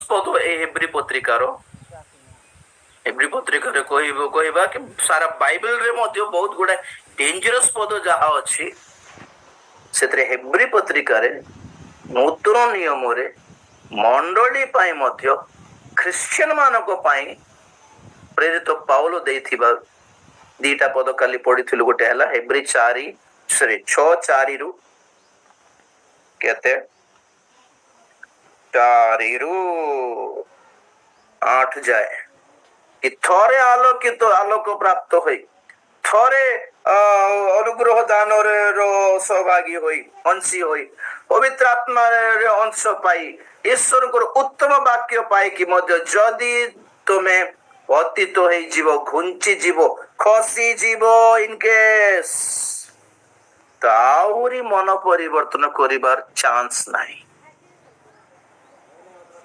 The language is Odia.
ପଦ ଏ ହେବ୍ରୀ ପତ୍ରିକାରେ କହିବା କି ସାରା ବାଇବେଲରେ ମଧ୍ୟ ବହୁତ ଗୁଡାଏ ଡେଞ୍ଜରସ୍ ପଦ ଯାହା ଅଛି ସେଥିରେ ହେବ୍ରୀ ପତ୍ରିକାରେ ନୂତନ ନିୟମରେ ମଣ୍ଡଳୀ ପାଇଁ ମଧ୍ୟ ଖ୍ରୀଷ୍ଟିଆନ ମାନଙ୍କ ପାଇଁ ପ୍ରେରିତ ପାଉଲ ଦେଇଥିବା ଦିଟା ପଦ କାଲି ପଢିଥିଲୁ। ଗୋଟେ ହେଲା ହେବ୍ରୀ 6:4 କେତେ 4-8 ଯାଏ କି ଥରେ ଆଲୋକ ପ୍ରାପ୍ତ ହୋଇ ଥରେ ଅନୁଗ୍ରହ ଦାନରେ ସହଭାଗୀ ହୋଇ ଅଂଶୀ ହୋଇ ପବିତ୍ର ଆତ୍ମାରେ ଅଂଶ ପାଇ ଈଶ୍ୱରଙ୍କର ଉତ୍ତମ ବାକ୍ୟ ପାଇକି ମଧ୍ୟ ଯଦି ତୁମେ ପତିତ ହେଇଯିବ, ଘୁଞ୍ଚିଯିବ, ଖସିଯିବ ଇନକେସ୍, ତ ଆହୁରି ମନ ପରିବର୍ତ୍ତନ କରିବାର ଚାନ୍ସ ନାହିଁ।